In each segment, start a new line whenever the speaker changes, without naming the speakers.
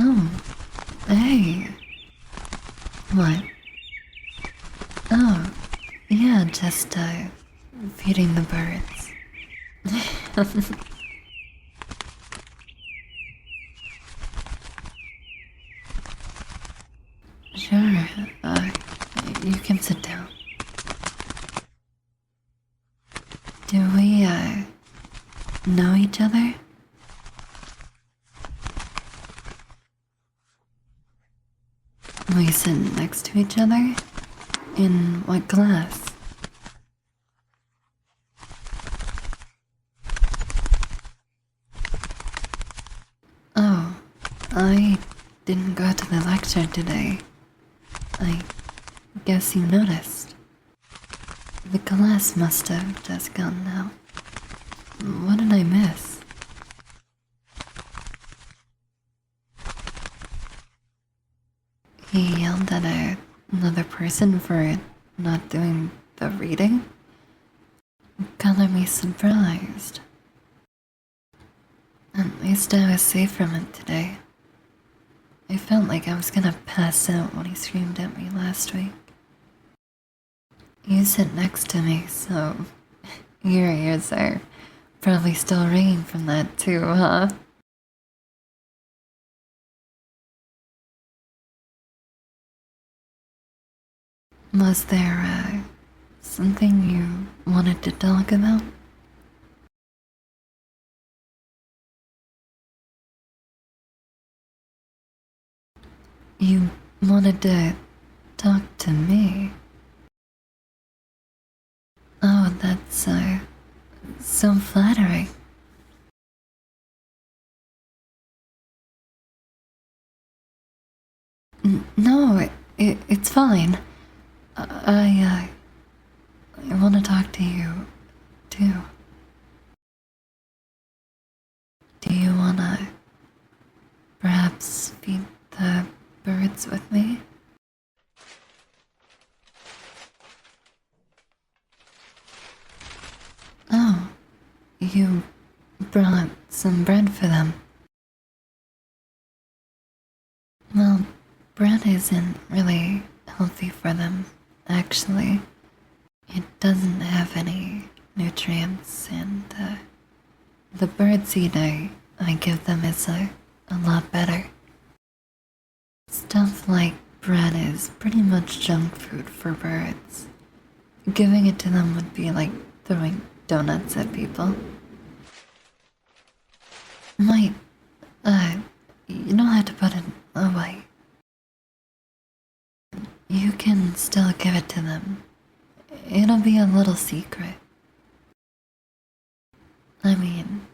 Oh, hey. What? Oh, yeah, just, feeding the birds. Sure, you can sit down. Do we, know each other? We sit next to each other? In what class? Oh, I didn't go to the lecture today. I guess you noticed. The class must have just gone now. What did I miss? He yelled at another person for not doing the reading? Color me surprised. At least I was safe from it today. I felt like I was gonna pass out when he screamed at me last week. You sit next to me, so your ears are probably still ringing from that too, huh? Was there, something you wanted to talk about? You wanted to talk to me? Oh, that's, so flattering. No, it's fine. I want to talk to you, too. Do you want to perhaps feed the birds with me? Oh, you brought some bread for them. Well, bread isn't really healthy for them, actually. It doesn't have any nutrients, and the bird seed I give them is a lot better. Stuff like bread is pretty much junk food for birds. Giving it to them would be like throwing donuts at people. Might, you don't have to put it away. You can still give it to them. It'll be a little secret. I mean,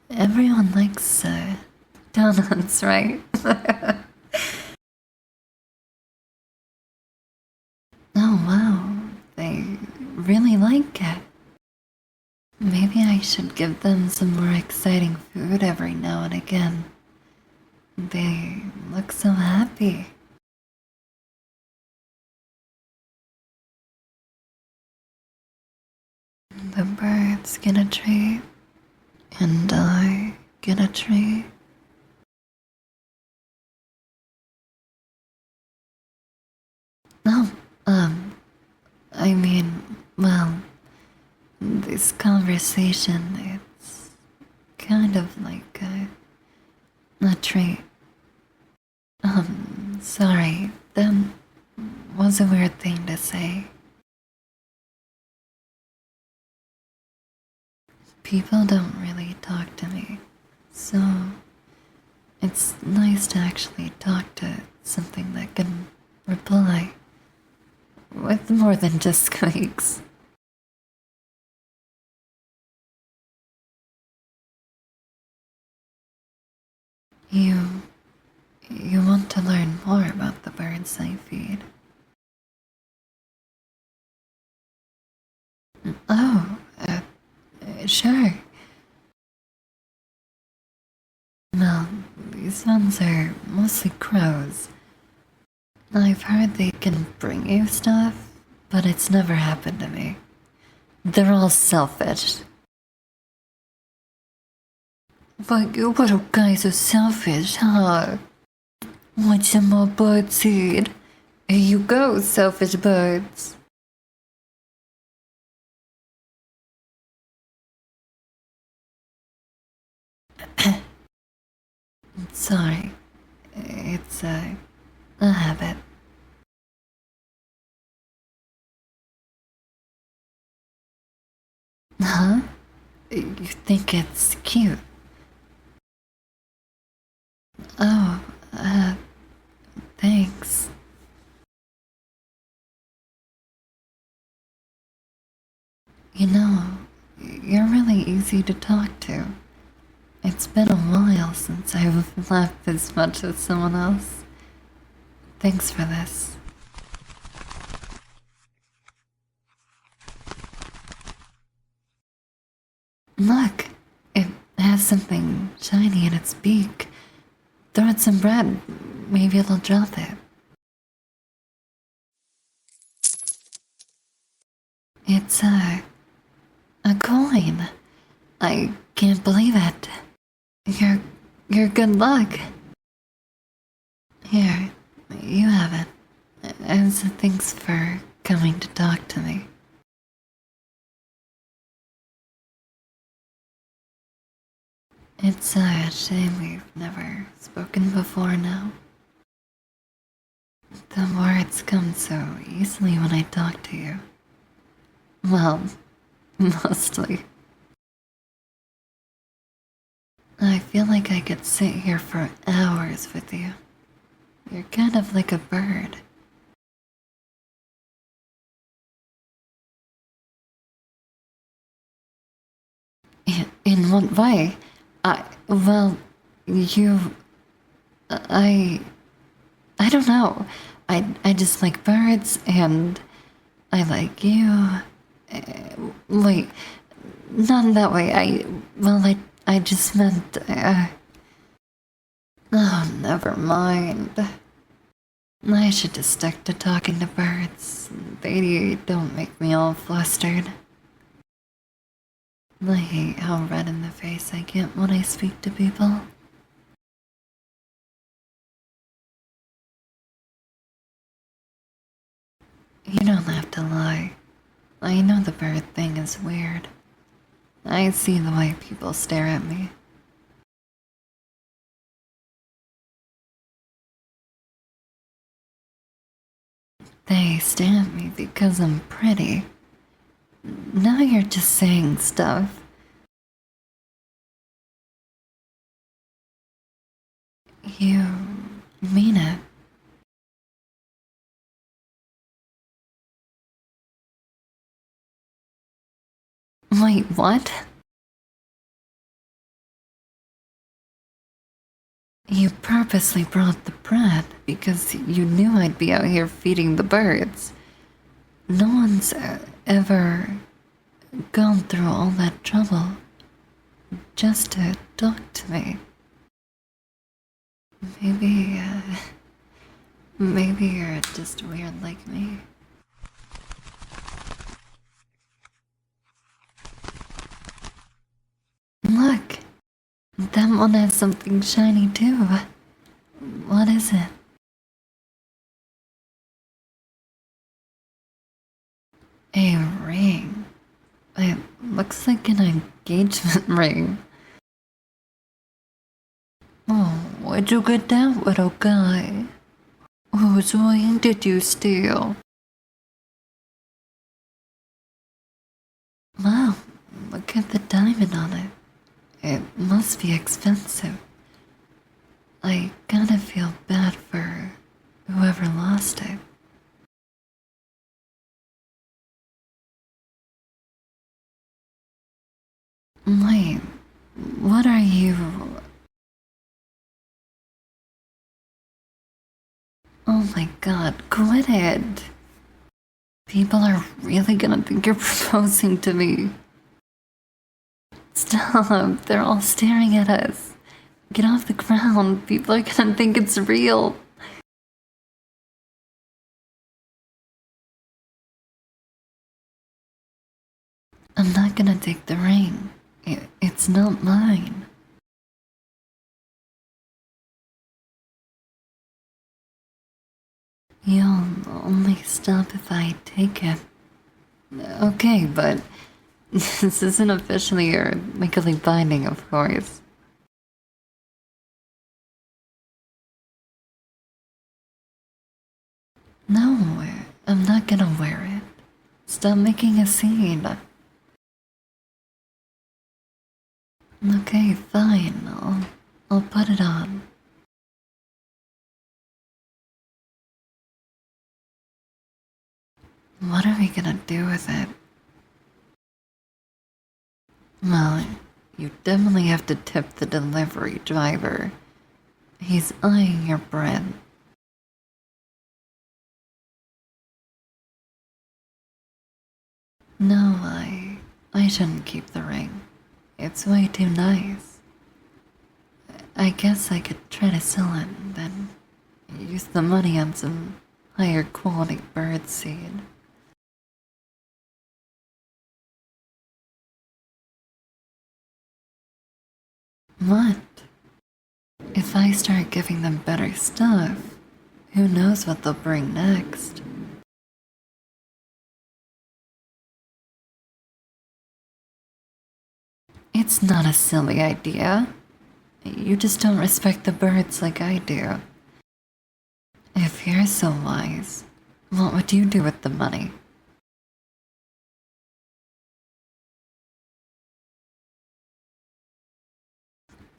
everyone likes, donuts, right? Oh wow, they really like it. Maybe I should give them some more exciting food every now and again. They look so happy. The birds get a treat, and I get a treat. Oh, I mean, well, this conversation, it's kind of like a treat. Sorry, that was a weird thing to say. People don't really talk to me, so it's nice to actually talk to something that can reply with more than just squeaks. You you want to learn more about the birds I feed? Oh, sure. Well, these ones are mostly crows. I've heard they can bring you stuff, but it's never happened to me. They're all selfish. But you little guys are selfish, huh? Want some more bird seed? Here you go, selfish birds. Sorry. It's a habit. Huh? You think it's cute? Oh, thanks. You know, you're really easy to talk to. It's been a while since I've laughed as much with someone else. Thanks for this. Look, it has something shiny in its beak. Throw it some bread, maybe it'll drop it. It's a coin. I can't believe it. Your good luck. Here, you have it. As a thanks for coming to talk to me. It's a shame we've never spoken before now. The words come so easily when I talk to you. Well, mostly. I feel like I could sit here for hours with you. You're kind of like a bird. In what way? Well, you, I, I don't know. I just like birds and I like you. Wait, not in that way. I just meant, oh, never mind. I should just stick to talking to birds. They don't make me all flustered. I hate how red in the face I get when I speak to people. You don't have to lie. I know the bird thing is weird. I see the way people stare at me. They stare at me because I'm pretty. Now you're just saying stuff. You mean it. Wait, what? You purposely brought the bread because you knew I'd be out here feeding the birds. No one's ever gone through all that trouble just to talk to me. Maybe, maybe you're just weird like me. Look, that one has something shiny too. What is it? A ring. It looks like an engagement ring. Oh, where'd you get that, little guy? Whose ring did you steal? Wow, look at the diamond on it. It must be expensive. I kinda feel bad for whoever lost it. Wait, what are you? Oh my god, quit it! People are really gonna think you're proposing to me. Stop, they're all staring at us. Get off the ground, people are gonna think it's real. I'm not gonna take the ring. It's not mine. You'll only stop if I take it. Okay, but this isn't officially or legally binding, of course. No, I'm not gonna wear it. Stop making a scene. Okay, fine. I'll put it on. What are we gonna do with it? Well, you definitely have to tip the delivery driver. He's eyeing your bread. No, I shouldn't keep the ring. It's way too nice. I guess I could try to sell it and then use the money on some higher quality bird seed. What? If I start giving them better stuff, who knows what they'll bring next? It's not a silly idea. You just don't respect the birds like I do. If you're so wise, what would you do with the money?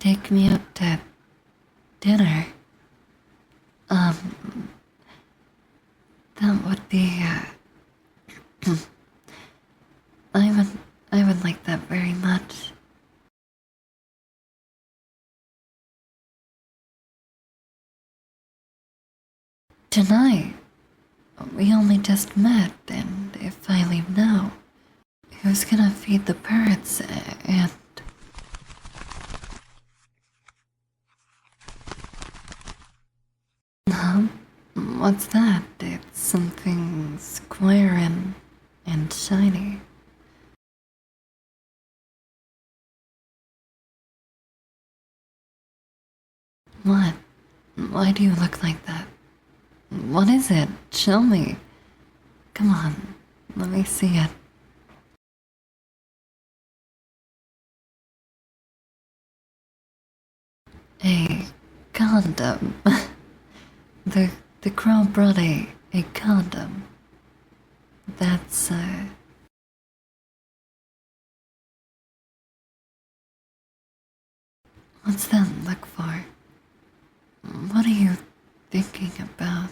Take me out to dinner. Um, that would be, I would, I would like that very much. Tonight, we only just met, and if I leave now, who's gonna feed the birds and... Huh? What's that? It's something square and shiny. What? Why do you look like that? What is it? Show me. Come on, let me see it. A condom. The crow brought a condom. That's what's that look for? What are you thinking about?